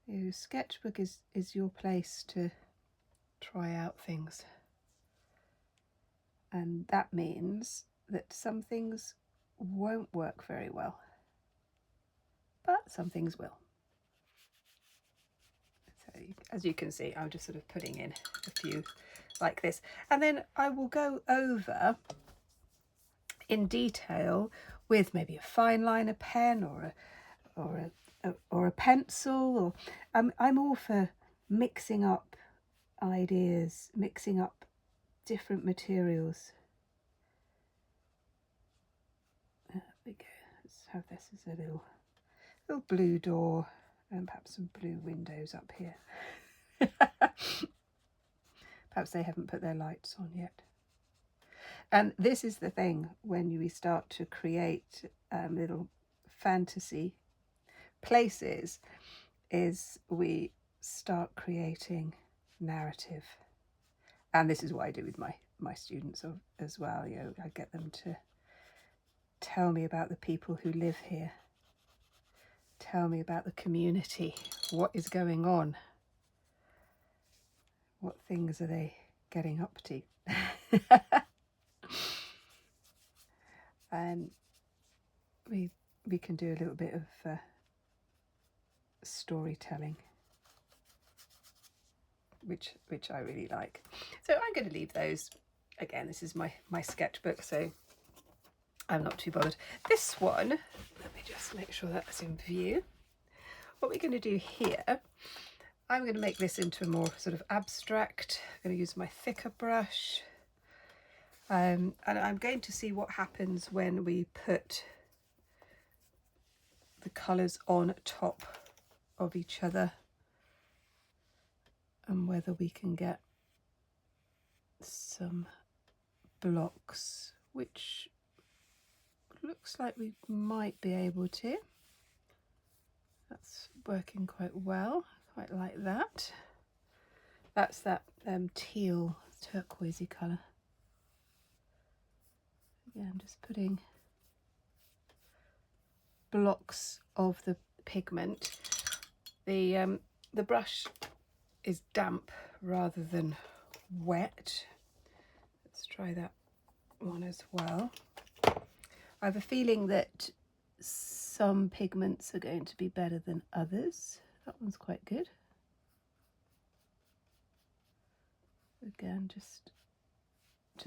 Your sketchbook is your place to try out things. And that means that some things won't work very well, but some things will. So as you can see, I'm just sort of putting in a few like this, and then I will go over in detail with maybe a fine liner pen or a pencil, or I'm all for mixing up ideas, mixing up different materials. There we go. Let's have this as a little blue door and perhaps some blue windows up here. Perhaps they haven't put their lights on yet. And this is the thing when we start to create little fantasy places, is we start creating narrative. And this is what I do with my students as well. You know, I get them to tell me about the people who live here, tell me about the community, what is going on, what things are they getting up to. And we can do a little bit of storytelling, which I really like. So I'm going to leave those. Again, this is my sketchbook, so I'm not too bothered. This one, let me just make sure that's in view. What we're going to do here, I'm going to make this into a more sort of abstract. I'm going to use my thicker brush. And I'm going to see what happens when we put the colours on top of each other, and whether we can get some blocks, which looks like we might be able to. That's working quite well, quite like that. That's that teal turquoisey colour. Yeah, I'm just putting blocks of the pigment. The brush is damp rather than wet. Let's try that one as well. I have a feeling that some pigments are going to be better than others. That one's quite good. Again, just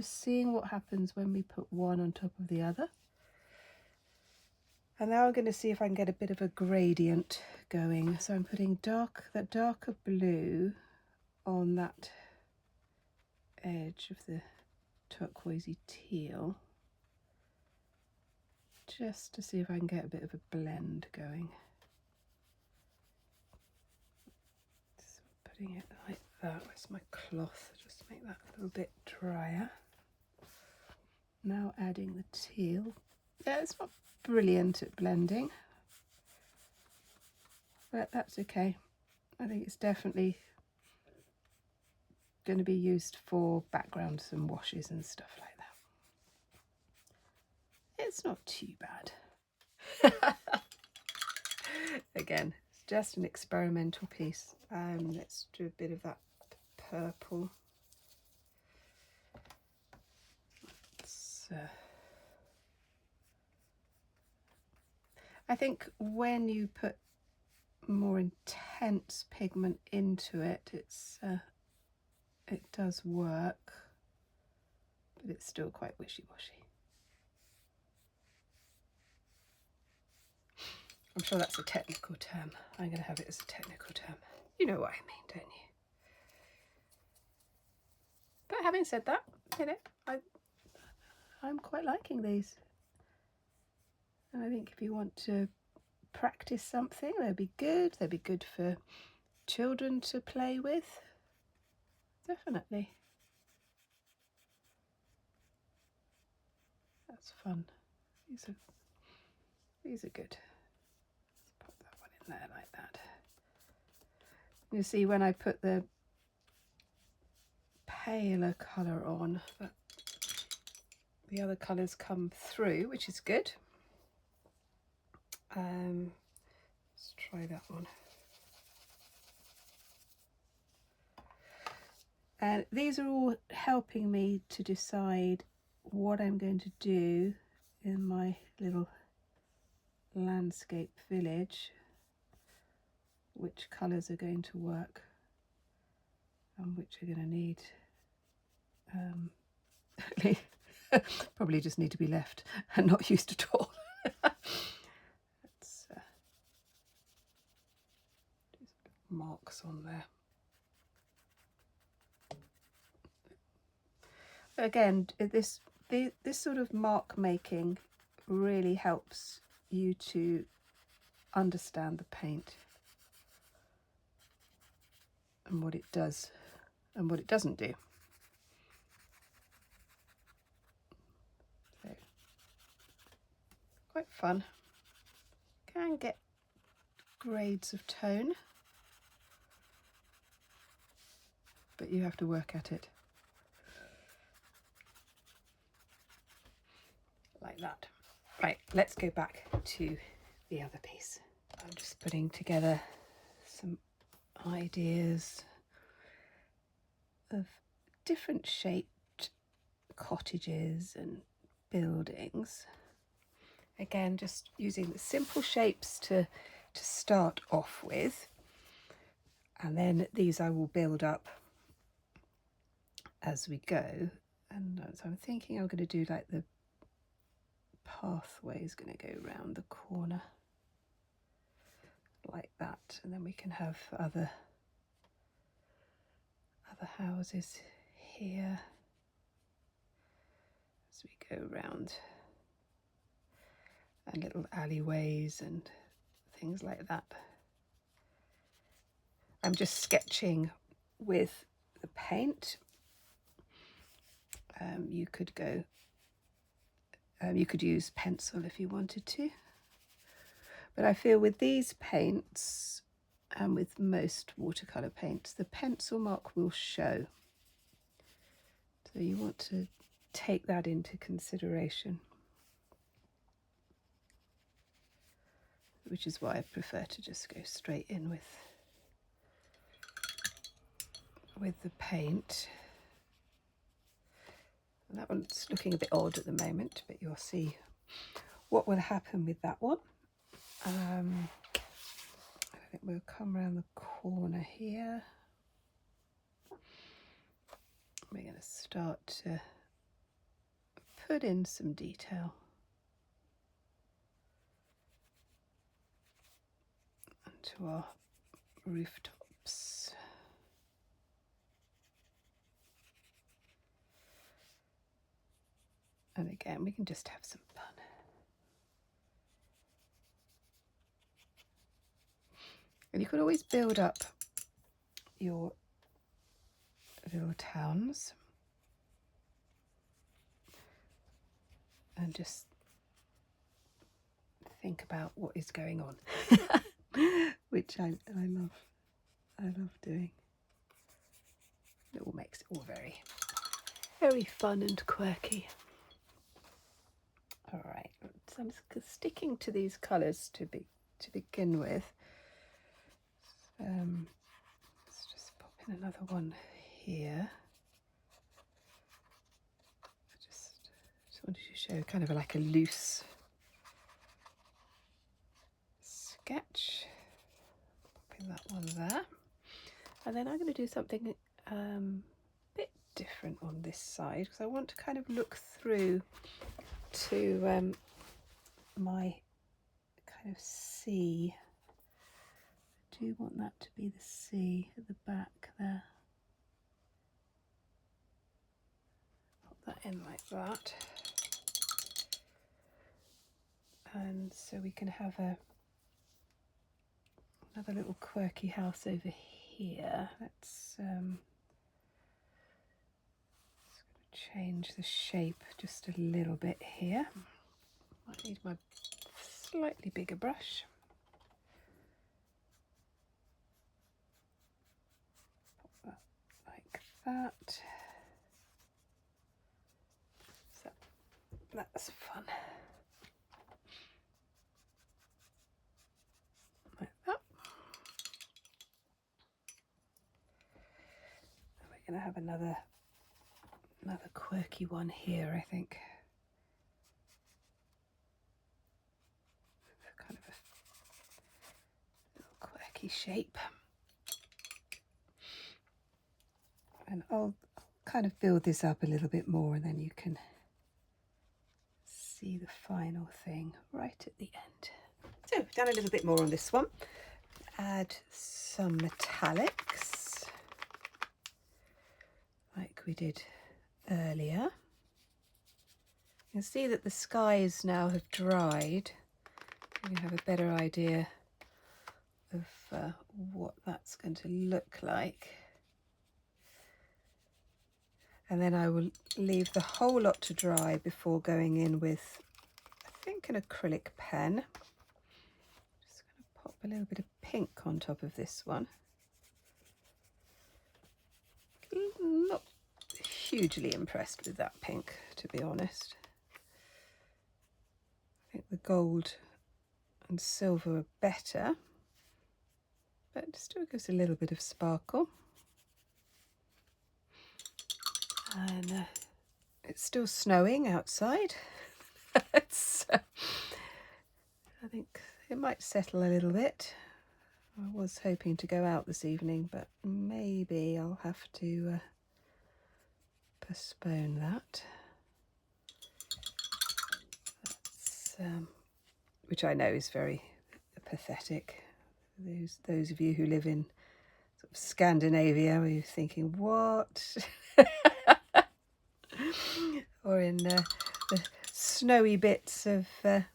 seeing what happens when we put one on top of the other. And now I'm going to see if I can get a bit of a gradient going. So I'm putting that darker blue on that edge of the turquoisey teal, just to see if I can get a bit of a blend going. putting it like that. Where's my cloth? Just to make that a little bit drier. Now adding the teal. Yeah, it's not brilliant at blending, but that's okay. I think it's definitely going to be used for backgrounds and washes and stuff like that. It's not too bad. Again, it's just an experimental piece. Let's do a bit of that purple. I think when you put more intense pigment into it, it does work, but it's still quite wishy-washy. I'm sure that's a technical term. I'm going to have it as a technical term. You know what I mean, don't you? But having said that, you know, I'm quite liking these. And I think if you want to practice something, they'd be good. They'd be good for children to play with. Definitely. That's fun. These are good. Let's pop that one in there like that. You see, when I put the paler colour on, the other colours come through, which is good. Let's try that one. And these are all helping me to decide what I'm going to do in my little landscape village, which colours are going to work and which are going to need probably just need to be left and not used at all. Let's do some marks on there. Again, this sort of mark making really helps you to understand the paint and what it does and what it doesn't do. So, quite fun. Can get grades of tone, but you have to work at it. Like that. Right, let's go back to the other piece. I'm just putting together some ideas of different shaped cottages and buildings. Again, just using the simple shapes to start off with, and then these I will build up as we go. And so I'm thinking I'm going to do like the pathway is going to go around the corner like that, and then we can have other houses here as we go around, and little alleyways and things like that. I'm just sketching with the paint. You could go you could use pencil if you wanted to, but I feel with these paints and with most watercolour paints, the pencil mark will show. So you want to take that into consideration, which is why I prefer to just go straight in with the paint. And that one's looking a bit odd at the moment, but you'll see what will happen with that one. I think we'll come around the corner here. We're going to start to put in some detail onto our rooftops. And again, we can just have some fun. And you could always build up your little towns and just think about what is going on, which I love. I love doing. It all makes it all very, very fun and quirky. All right, so I'm just sticking to these colours to begin with. Let's just pop in another one here. I just wanted to show kind of like a loose sketch. Pop in that one there, and then I'm going to do something a bit different on this side because I want to kind of look through to my kind of C. I do want that to be the C at the back there. Pop that in like that. And so we can have another little quirky house over here. Let's change the shape just a little bit here. Might need my slightly bigger brush. Pop that like that. So that's fun. Like that. And we're going to have another quirky one here, I think. Kind of a little quirky shape. And I'll kind of build this up a little bit more and then you can see the final thing right at the end. So we've done a little bit more on this one. Add some metallics like we did earlier. You can see that the skies now have dried. You can have a better idea of what that's going to look like. And then I will leave the whole lot to dry before going in with, I think, an acrylic pen. Just going to pop a little bit of pink on top of this one. Not hugely impressed with that pink, to be honest. I think the gold and silver are better, but it still gives a little bit of sparkle. And it's still snowing outside. I think it might settle a little bit. I was hoping to go out this evening, but maybe I'll have to postpone that. That's, which I know is very pathetic. Those of you who live in sort of Scandinavia, are you thinking, what? Or in the snowy bits of the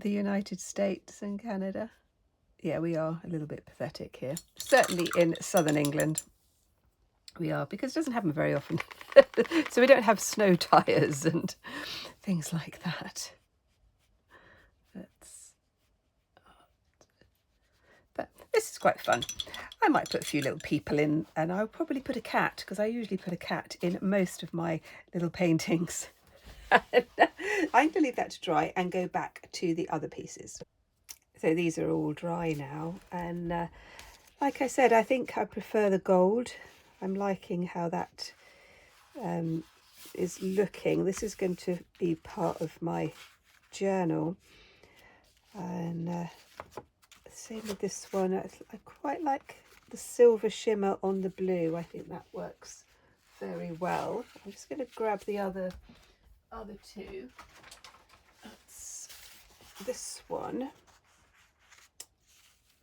United States and Canada. Yeah, we are a little bit pathetic here. Certainly in southern England we are, because it doesn't happen very often. So we don't have snow tyres and things like that. But this is quite fun. I might put a few little people in, and I'll probably put a cat, because I usually put a cat in most of my little paintings. I'm going to leave that to dry and go back to the other pieces. So these are all dry now, and like I said, I think I prefer the gold. I'm liking how that is looking. This is going to be part of my journal, and same with this one. I quite like the silver shimmer on the blue. I think that works very well. I'm just going to grab the other two. That's this one.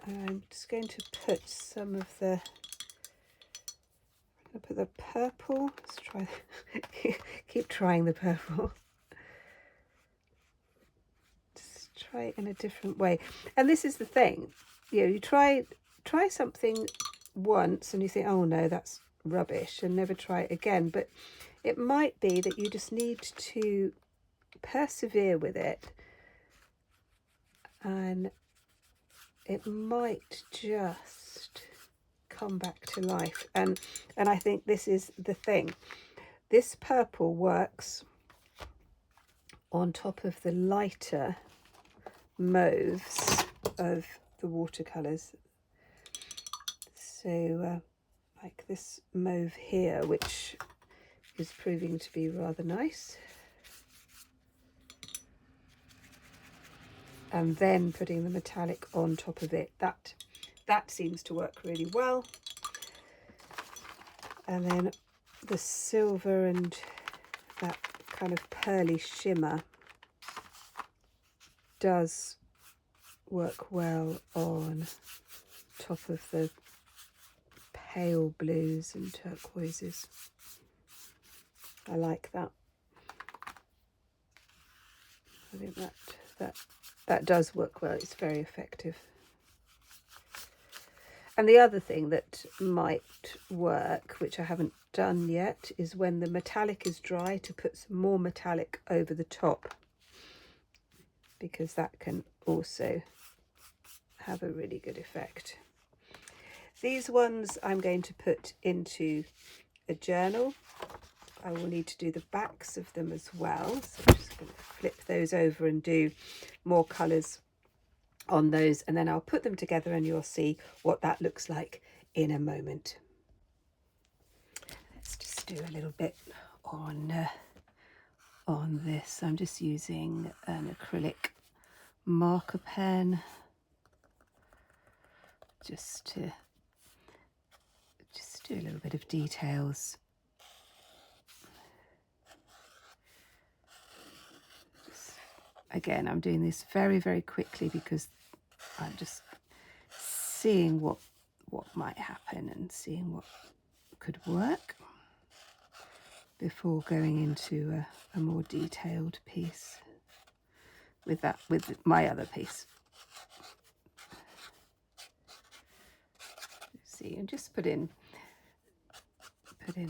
I'm just going to put some of the, I'm going to put the purple. Let's try, keep trying the purple. Just try it in a different way. And this is the thing, you know, you try something once and you think, oh no, that's rubbish, and never try it again. But it might be that you just need to persevere with it, and it might just come back to life. And I think this is the thing. This purple works on top of the lighter mauves of the watercolours. So like this mauve here, which is proving to be rather nice. And then putting the metallic on top of it. That seems to work really well. And then the silver and that kind of pearly shimmer does work well on top of the pale blues and turquoises. I like that. I think that does work well. It's very effective. And the other thing that might work, which I haven't done yet, is when the metallic is dry, to put some more metallic over the top, because that can also have a really good effect. These ones I'm going to put into a journal. I will need to do the backs of them as well, so I'm just going to flip those over and do more colours on those, and then I'll put them together and you'll see what that looks like in a moment. Let's just do a little bit on this. I'm just using an acrylic marker pen just to do a little bit of details. Again, I'm doing this very, very quickly because I'm just seeing what might happen and seeing what could work before going into a more detailed piece with my other piece. See, and just put in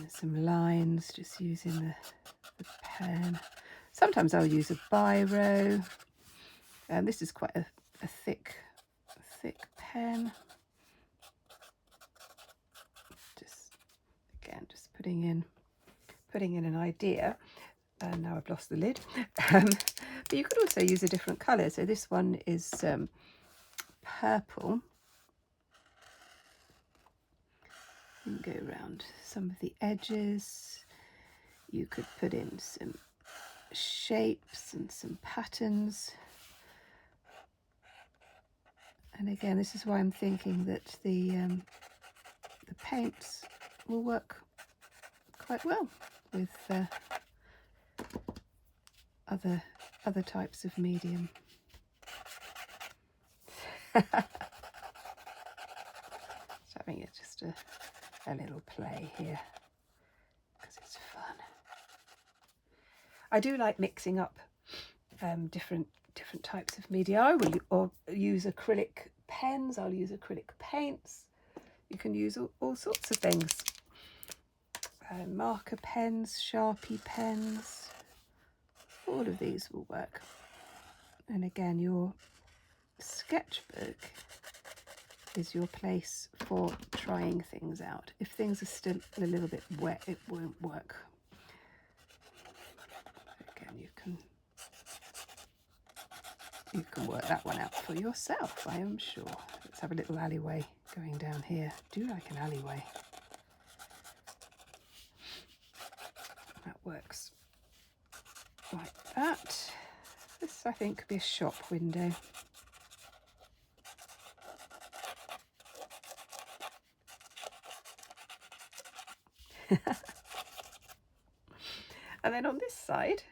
some lines, just using the pen. Sometimes I'll use a biro, and this is quite a thick pen. Just putting in an idea. And now I've lost the lid. But you could also use a different colour. So this one is purple. And go around some of the edges. You could put in some shapes and some patterns. And again, this is why I'm thinking that the paints will work quite well with other types of medium. Just having it just a little play here because it's fun. I do like mixing up different types of media. I will use acrylic pens. I'll use acrylic paints. You can use all sorts of things. Marker pens, Sharpie pens. All of these will work. And again, your sketchbook is your place for trying things out. If things are still a little bit wet, it won't work. Again, you can work that one out for yourself, I am sure. Let's have a little alleyway going down here. I do like an alleyway. That works like that. This, I think, could be a shop window. And then on this side,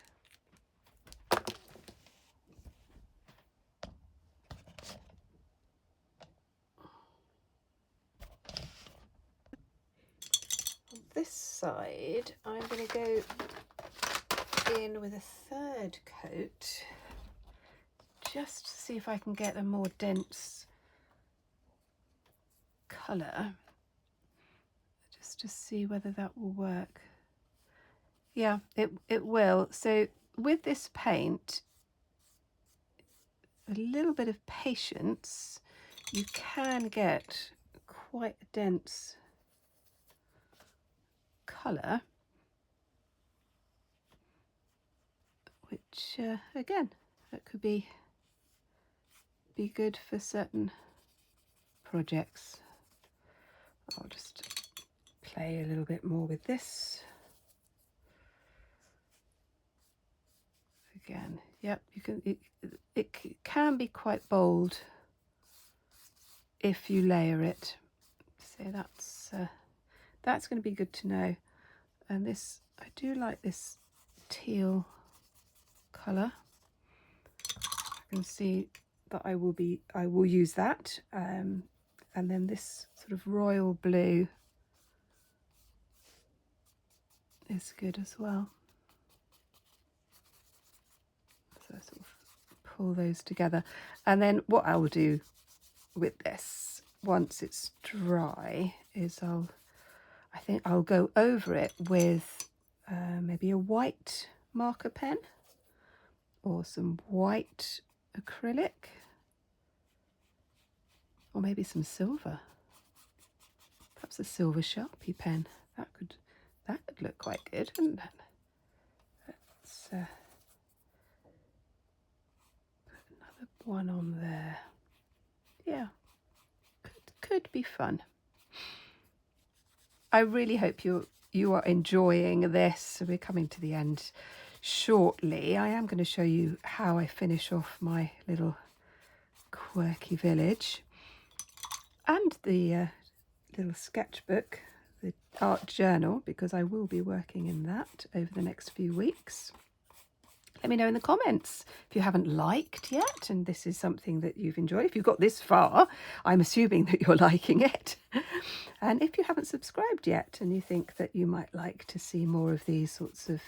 I'm going to go in with a third coat just to see if I can get a more dense colour Let's just see whether that will work. Yeah, it will. So with this paint, a little bit of patience, you can get quite a dense colour, which again, that could be good for certain projects. I'll just play a little bit more with this. Again, yep, you can. It can be quite bold if you layer it. So that's going to be good to know. And this, I do like this teal colour. I can see that I will use that. And then this sort of royal blue is good as well. So I sort of pull those together. And then what I will do with this, once it's dry, is I think I'll go over it with maybe a white marker pen or some white acrylic, or maybe some silver. Perhaps a silver Sharpie pen. That could look quite good, wouldn't it? Let's put another one on there. Yeah, could be fun. I really hope you are enjoying this. We're coming to the end shortly. I am going to show you how I finish off my little quirky village, and the little sketchbook, the art journal, because I will be working in that over the next few weeks. Let me know in the comments if you haven't liked yet and this is something that you've enjoyed. If you've got this far, I'm assuming that you're liking it. And if you haven't subscribed yet and you think that you might like to see more of these sorts of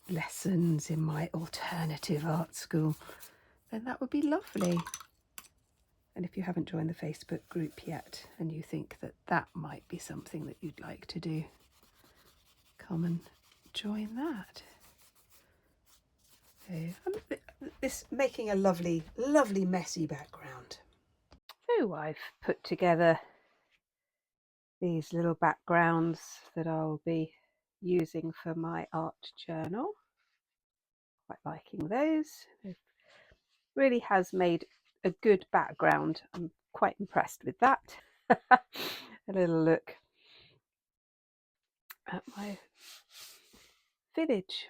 lessons in my alternative art school, then that would be lovely. And if you haven't joined the Facebook group yet and you think that that might be something that you'd like to do, come and join that. This making a lovely messy background. So I've put together these little backgrounds that I'll be using for my art journal. Quite liking those. It really has made a good background. I'm quite impressed with that. A little look at my village,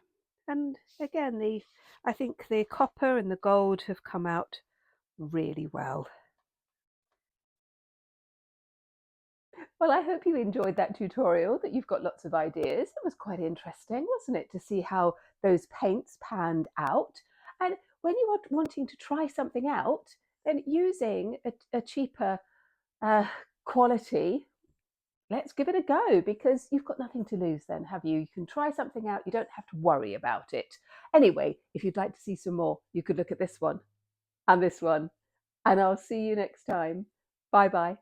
and again I think the copper and the gold have come out really well. Well, I hope you enjoyed that tutorial, that you've got lots of ideas. It was quite interesting, wasn't it, to see how those paints panned out. And when you are wanting to try something out, then using a cheaper quality, let's give it a go, because you've got nothing to lose then, have you? You can try something out. You don't have to worry about it. Anyway, if you'd like to see some more, you could look at this one and this one. And I'll see you next time. Bye-bye.